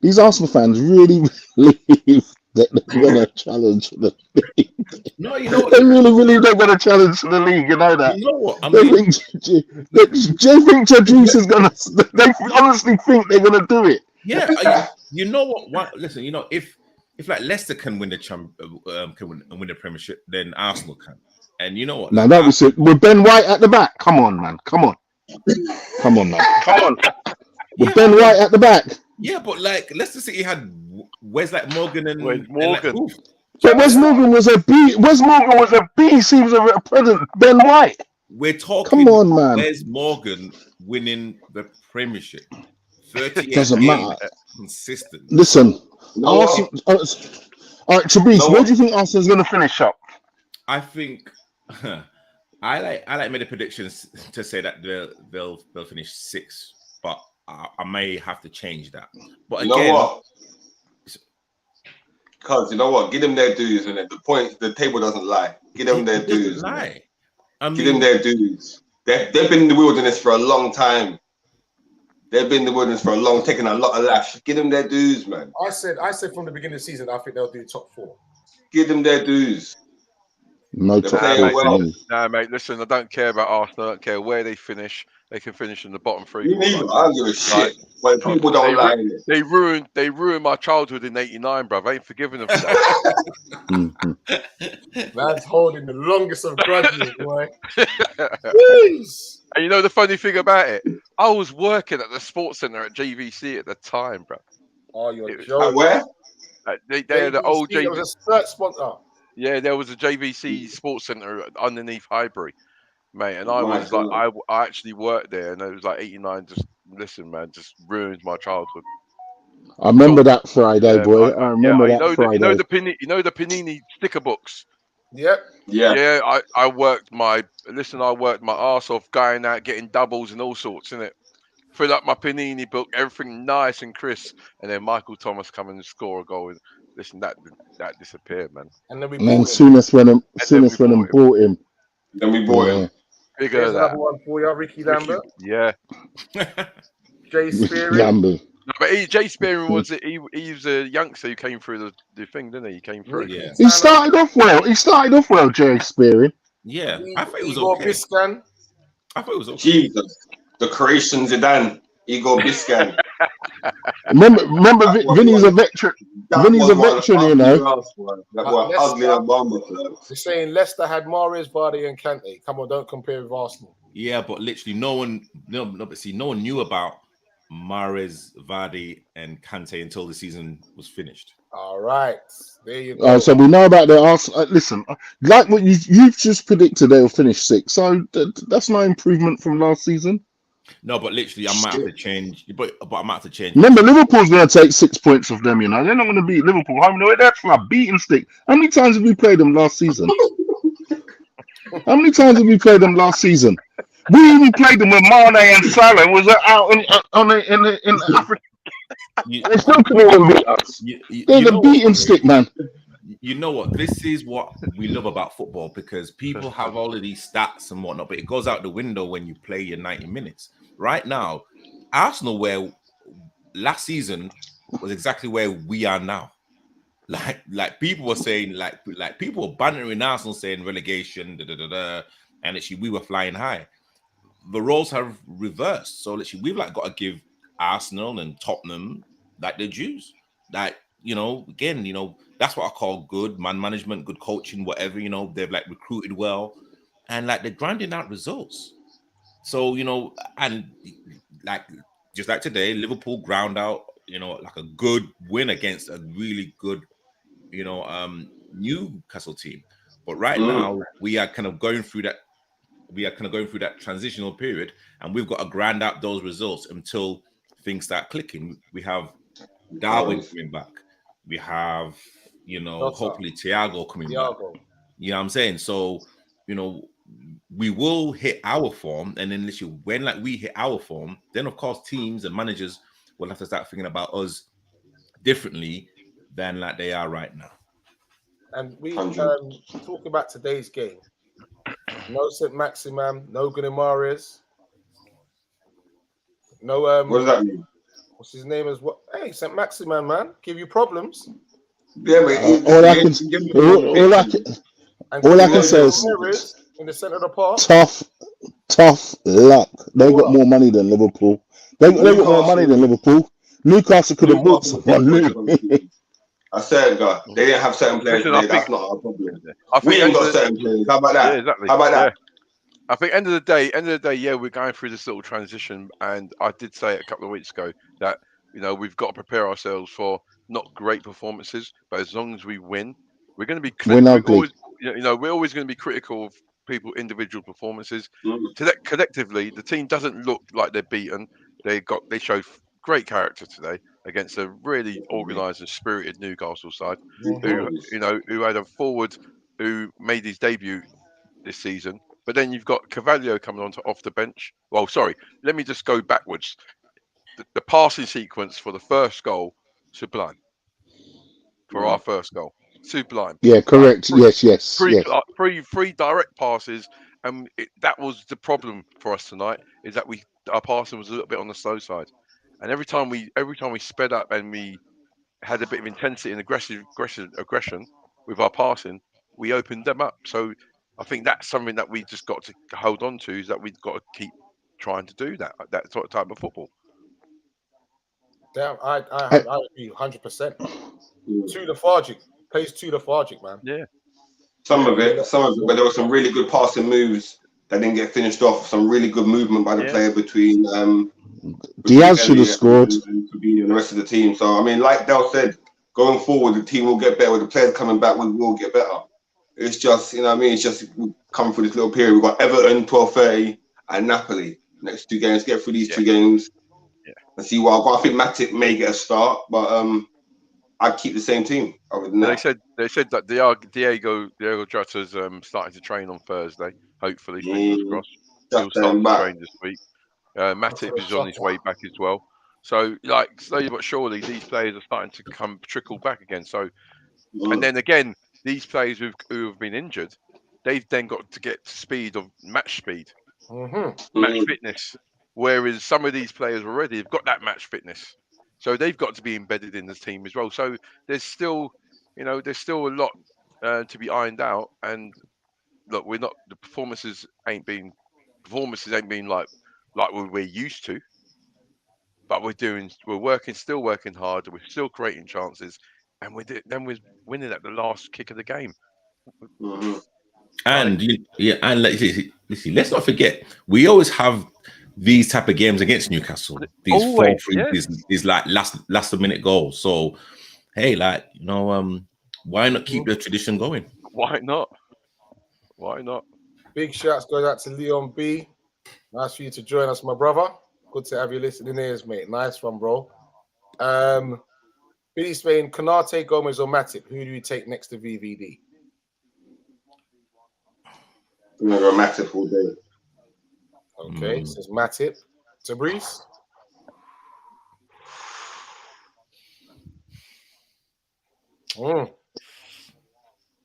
these Arsenal fans really believe that they're going to challenge the league? No, you know what? They really believe they're going to challenge the league. You know that. You know what? I They mean, think Jesus is going to. They honestly think they're going to do it. yeah. You know what? Listen, you know, if like Leicester can win the win the Premiership, then Arsenal can. And you know what? Now that was it. With Ben White at the back. Come on, man. Come on, man. Come on. With Ben White at the back. Yeah, but like Leicester City had Wes Morgan and Morgan. But Wes Morgan was a B. Wes Morgan was a B. He was a present. Ben White. We're talking. Come on, man. Wes Morgan winning the Premiership. 38 Doesn't matter. Consistent. Listen, Arsenal. All right, Tabriz, where do you think Arsenal's going to finish up? I think I like made the predictions to say that they'll finish 6th, but I may have to change that. But you again, know what? Because you know what, give them their dues, and the table doesn't lie. Give them their dues. Give them their dues. They've been in the wilderness for a long time. They've been in the wilderness for a long, taking a lot of lash. Give them their dues, man. I said from the beginning of the season, I think they'll do top 4. Give them their dues. No top 4 for me. No, mate. Listen, I don't care about Arsenal. I don't care where they finish. they can finish in the bottom three Me for neither. like I don't give a like shit. When people don't like it. they ruined my childhood in '89, bruv. I ain't forgiving them for that. Mhm. Man's holding the longest of grudges, boy. And Jeez. you know the funny thing about it, I was working at the sports center at JVC at the time, bruv. Oh, you're It was At joking. where? they had the old JVC, it JV. was a search sponsor. Yeah, there was a JVC sports center underneath Highbury, mate. And I My was like, God. I actually worked there, and it was like '89. Just listen, man, just ruined my childhood. I remember Got that Friday, yeah, boy. I remember you that know Friday. the Panini sticker books. Yep. Yeah. Yeah, I worked my arse off going out getting doubles and all sorts in it. Fill up my Panini book, everything nice and crisp, and then Michael Thomas come and score a goal. And listen, that disappeared, man. And then we And then bought him. And then we soonest when them bought him. bought him. Then we bought Yeah. him. Bigger Here's than another that. one for you, Ricky Ricky, Lambert, yeah. Jay Spearing. Lambert. No, but Jay Spearing he was a youngster who came through the thing, didn't he? He came through. Nicky He Tanner, started off well. Jay Spearing. Yeah, I thought it was Igor okay. Biscan. I thought it was okay. Jesus. The Croatian Zidane. Igor Biscan. Remember, Vinny's a veteran. Vinny's a one veteran, you ugly know. ass, man. That was Leicester- ugly and bomber clubs. They're saying Leicester had Mahrez, Vardy, and Kante. Come on, don't compare with Arsenal. Yeah, but literally no one knew about Mahrez, Vardy, and Kante until the season was finished. All right, there you go. So we know about the Arsenal. Listen, like what you've just predicted, they'll finish sixth. So that's no improvement from last season. No, but literally, I might have to change. But I might have to change. Remember, Liverpool's going to take 6 points off them. You know, they're not going to beat Liverpool. How many? That's a beating stick. How many times have we played them last season? How many times have we played them last season? We even played them when Mane and Salah was out in Africa. You, They still couldn't beat us. They're the beating stick, man. You know what? This is what we love about football, because people have all of these stats and whatnot, but it goes out the window when you play your 90 minutes. Right now, Arsenal, where last season was exactly where we are now. Like people were saying, like people were bantering Arsenal, saying relegation, and actually we were flying high. The roles have reversed, so literally we've got to give Arsenal and Tottenham their dues. Again, that's what I call good man management, good coaching, whatever. They've recruited well, and they're grinding out results. So and just like today, Liverpool ground out a good win against a really good Newcastle team. But right now we are kind of going through that. We are kind of going through that transitional period, and we've got to grind out those results until things start clicking. We have Darwin coming back. We have, hopefully Thiago coming back. You know what I'm saying? So, we will hit our form, and then literally when we hit our form, then of course teams and managers will have to start thinking about us differently than they are right now. And we talk about today's game. No St. Maximin, no Guimaraes, no What does that mean? What's his name as what? Hey, St. Maximin, man, give you problems. Yeah, but all I can say is in the center of the park. Tough luck. They got more money than Liverpool. They got more money than Liverpool. Newcastle could have bought someone. I said, God, they didn't have certain players. That's not our problem. We ain't got certain players. How about that? Yeah, exactly. How about that? I think end of the day, yeah, we're going through this little transition, and I did say it a couple of weeks ago that we've got to prepare ourselves for not great performances, but as long as we win, we're going to be we're always going to be critical of people's individual performances. Collectively, the team doesn't look like they're beaten. They showed great character today against a really organised and spirited Newcastle side, who had a forward who made his debut this season. But then you've got Carvalho coming on off the bench. Well, sorry, let me just go backwards. The passing sequence for the first goal, sublime. For our first goal, sublime. Yeah, correct. Yes. Three direct passes, and that was the problem for us tonight. Is that our passing was a little bit on the slow side, and every time we sped up and we had a bit of intensity and aggression with our passing, we opened them up. So I think that's something that we just got to hold on to, is that we've got to keep trying to do that sort of type of football. Damn, I Hey, agree 100%. Too lethargic. Plays too lethargic, man. Yeah. Some of it, but there were some really good passing moves that didn't get finished off. Some really good movement by the player between Diaz should have Elliott scored. and Fabinho and the rest of the team. So I mean, like Del said, going forward, the team will get better. With the players coming back, we will get better. It's just, you know what I mean? It's just we come through this little period. We've got Everton 12:30 and Napoli next 2 games. Get through these 2 games and see what. I think Matic may get a start, but I'd keep the same team. Other than that. They said that Diego Jota's starting to train on Thursday. Hopefully, fingers crossed, he'll start to train this week. Matip is on his way back as well. So, like, slowly but surely, these players are starting to trickle back again. So, and then again, these players who have been injured, they've then got to get speed of match speed, match fitness. Whereas some of these players already have got that match fitness, so they've got to be embedded in the team as well. So there's still a lot to be ironed out. And look, the performances ain't been like we're used to. But we're still working hard. We're still creating chances, and we're winning at the last kick of the game. And and listen, let's not forget, we always have these type of games against Newcastle. These 4-3, these like last minute goals. So hey, like, you know, why not keep the tradition going? Why not? Why not? Big shouts goes out to Leon B. Nice for you to join us, my brother. Good to have you listening ears, mate. Nice one, bro. Billy Spain, Konate, Gomez, or Matip? Who do you take next to VVD? I'm gonna go Matip all day. Okay, says Matip. Tabriz?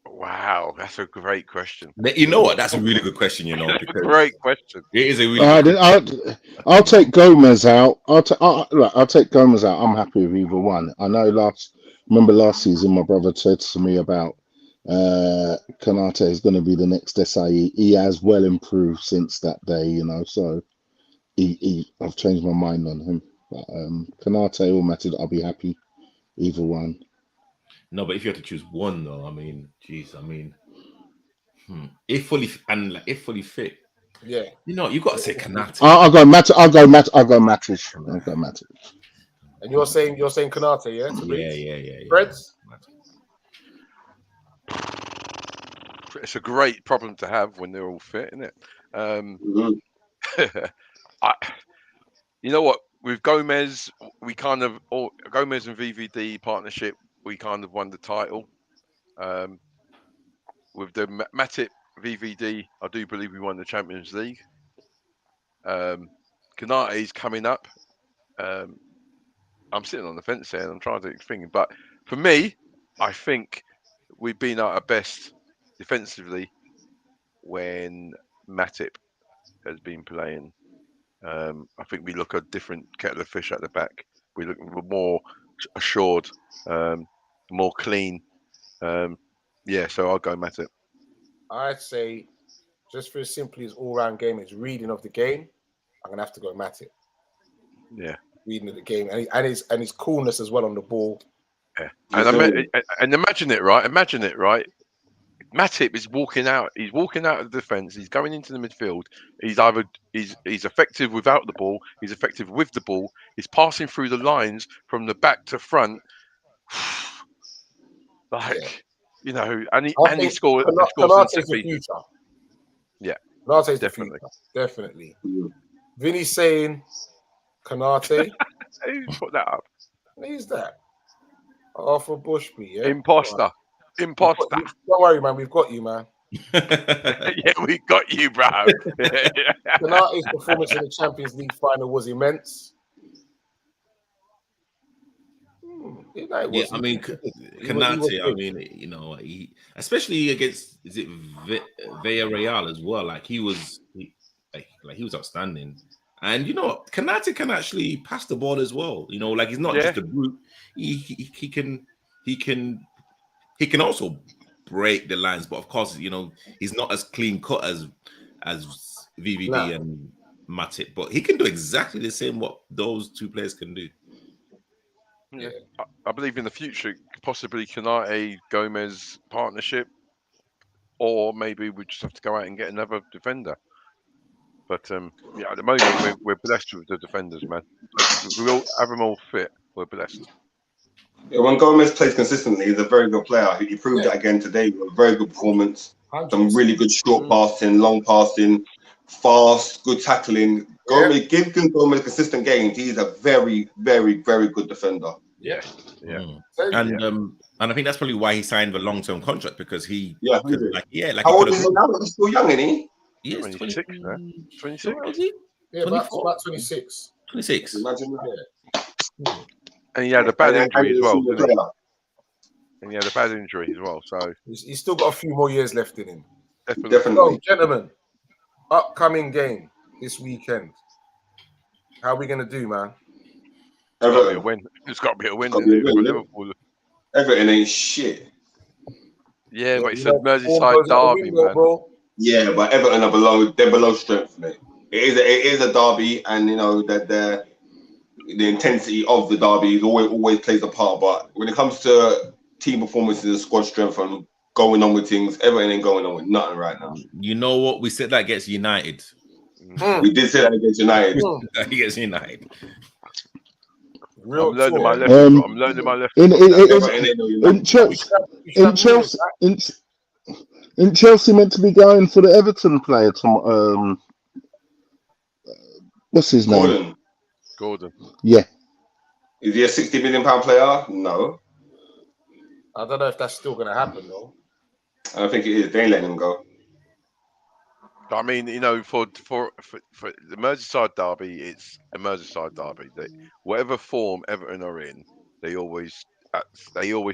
Wow, that's a great question. You know what? That's a really good question. You know, because great question. It is a really. I'll take Gomez out. I'll take Gomez out. I'm happy with either one. I know remember last season, my brother said to me about Konate is going to be the next SIE. He has well improved since that day, you know. So I've changed my mind on him. But Konate or Matip, I'll be happy either one. No, but if you have to choose one, though, I mean, geez, I mean, if fully fit, yeah, you know, you got to say Konate. I'll go Matip. I'll go Matip. And you're saying Konate, yeah? Yeah. Freds? It's a great problem to have when they're all fit, isn't it? You know what? With Gomez, Gomez and VVD partnership, we kind of won the title. With the Matip VVD, I do believe we won the Champions League. Konate is coming up. I'm sitting on the fence here and I'm trying to think. But for me, I think we've been at our best defensively when Matip has been playing. I think we look a different kettle of fish at the back. We look more assured, more clean. So I'll go Matip. I'd say, just for as simply as all-round game, it's reading of the game. I'm gonna have to go Matip. Yeah, reading of the game and his coolness as well on the ball. Yeah, and imagine it right. Matip is walking out. He's walking out of the defence. He's going into the midfield. He's effective without the ball. He's effective with the ball. He's passing through the lines from the back to front. You know, and he scored. Konate's the future. Yeah, Konate's the future. Definitely. Vinny's saying Konate. Who put that up? Who's that? Arthur Bushby, yeah. Imposter. Don't worry, man. We've got you, man. Yeah, we got you, bro. Konate's performance in the Champions League final was immense. I mean, Konate. I mean, you know, he especially against Villarreal as well. Like he was outstanding. And you know, Konate can actually pass the ball as well. You know, like he's not just a brute. He can also break the lines, but of course, you know, he's not as clean cut as VVD and Matip, but he can do exactly the same what those two players can do. Yeah. I believe in the future, possibly Konate Gomez partnership, or maybe we just have to go out and get another defender. But at the moment we're blessed with the defenders, man. We all have them all fit. We're blessed. Yeah, when Gomez plays consistently, he's a very good player. He proved that again today with a very good performance. 100%. Some really good short passing, long passing, fast, good tackling. Gomez, give Gomez consistent games. He's a very, very, very good defender. Yeah. And I think that's probably why he signed a long-term contract, because he like how old is he now? He's still young, isn't he? He is 26 now. 26. Yeah, about 26. 26. Imagine that. And he had a bad injury as well, didn't he? And he had a bad injury as well, so he's still got a few more years left in him. Definitely. So, gentlemen, upcoming game this weekend. How are we gonna do, man? It's got to be a win. It's got to be a win, isn't it? For Liverpool. Everton ain't shit. Yeah, but it's a Merseyside derby, man. Bro. Yeah, but Everton are below strength, mate. It is a derby, and you know that the intensity of the derby always plays a part. But when it comes to team performances and squad strength and going on with things, Everton ain't going on with nothing right now. You know what? We said that against United. We did say that against United. Against United. Real I'm learning my left. I'm learning my left. In Chelsea meant to be going for the Everton player. What's his name? Gordon. Yeah. Is he a £60 million player? No. I don't know if that's still going to happen, though. I don't think it is. They ain't letting him go. I mean, you know, for the Merseyside derby, it's a Merseyside derby. Whatever form Everton are in, they always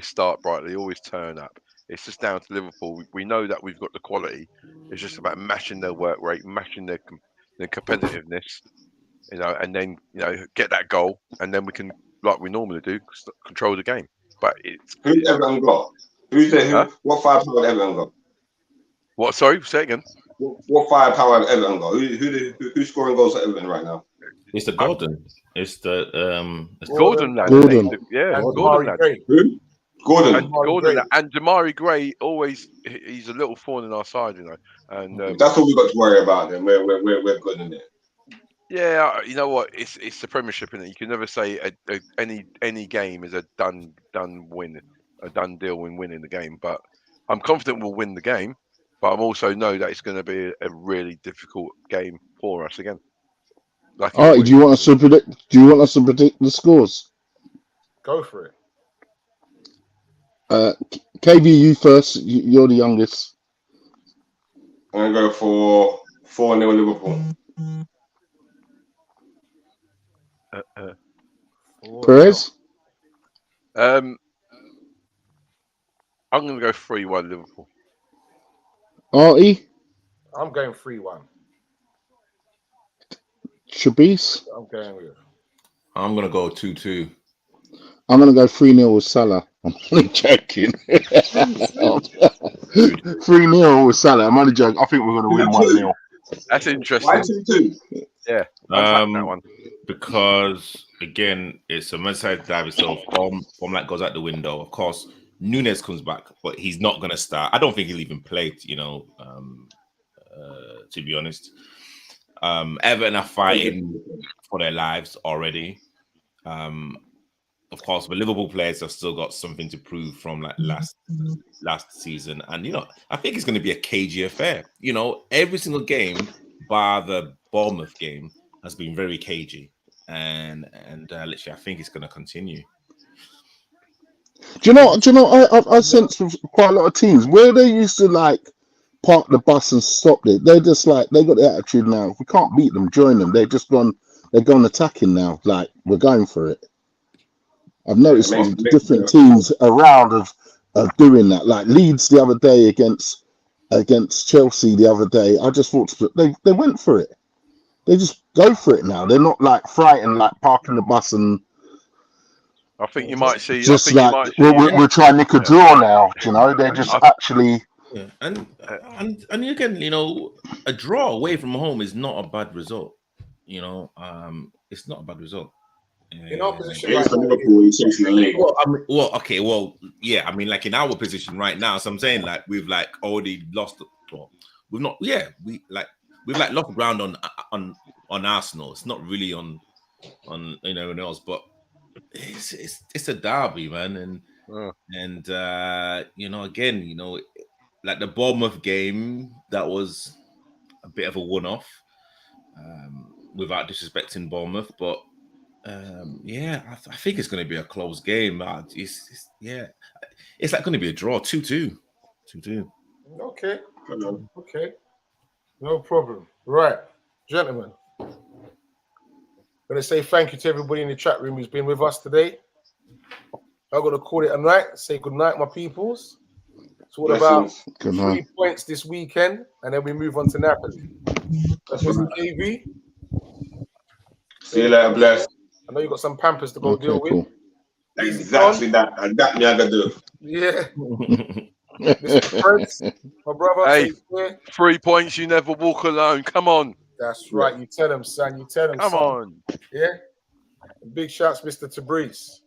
start bright. They always turn up. It's just down to Liverpool. We know that we've got the quality. It's just about matching their work rate, matching their competitiveness, you know, and then, you know, get that goal, and then we can, like we normally do, control the game. But who's Everton got? What firepower have Everton got? What? Sorry, say it again. What firepower have Everton got? Who's scoring goals for Everton right now? It's the Gordon. It's the Gordon lad. Gordon. Yeah, And Gordon lad. Who? Gordon. And Damari Gray he's a little thorn in our side, you know. And that's all we got to worry about. Then we're good in it. Yeah, you know what? It's the Premiership, and you can never say any game is a done win, a done deal when winning the game. But I'm confident we'll win the game. But I'm also know that it's going to be a really difficult game for us again. Do you want us to predict? Do you want us to predict the scores? Go for it. KB, you first. You're the youngest. I'm gonna go for 4-0 Liverpool. Perez? I'm going to go 3-1 Liverpool. Artie? I'm going 3-1. Shabis? I'm going to go 2-2. I'm going to go 3-0 with Salah. I'm only joking. 3-0 with Salah. I'm only joking. I think we're going to win 1-0. That's interesting. Why 2-2? Yeah. That one. Because again, it's a Merseyside derby, so form that goes out the window. Of course, Nunes comes back, but he's not going to start. I don't think he'll even play. You know, to be honest, Everton are fighting for their lives already. Of course, but Liverpool players have still got something to prove from like last season, and you know, I think it's going to be a cagey affair. You know, every single game, bar the Bournemouth game, has been very cagey, and literally, I think it's going to continue. Do you know? I sense with quite a lot of teams where they used to like park the bus and stop it. They're just like they got the attitude now. If we can't beat them, join them. They're gone attacking now. Like we're going for it. I've noticed different teams around of doing that. Like Leeds the other day against Chelsea the other day. I just thought they went for it. They just go for it now. They're not like frightened, like parking the bus and. I think you might see. Just like we're trying to nick a draw now. You know, they're just actually. Yeah. And again, you know, a draw away from home is not a bad result. you know, it's not a bad result. In our position It's right for now, Liverpool. He's chasing the league. Yeah. I mean, like in our position right now. So I'm saying, like, we've like already lost. Well, we've not. Yeah, we've lost ground on Arsenal. It's not really on anyone else, but it's a derby, man, and you know, again, you know, like the Bournemouth game, that was a bit of a one-off, without disrespecting Bournemouth, but yeah, I think it's going to be a close game. It's like going to be a draw, 2-2. Okay, no problem. Right, gentlemen, I'm going to say thank you to everybody in the chat room who's been with us today. I'm going to call it a night. Say good night, my peoples. It's all about 3 points this weekend, and then we move on to Napoli. That's Mr. JV. See you later, bless. I know you got some Pampers to go deal with. Exactly that. And that me I gotta do. Yeah. Mr. Prince, my brother. Hey, 3 points, you never walk alone. Come on. That's right. You tell him, son. You tell him, Come son. on. Yeah. Big shouts, Mr. Tabrice.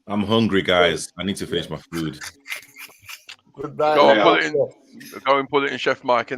I'm hungry, guys. I need to finish my food. Good night. Go and put it in Chef Mike, innit?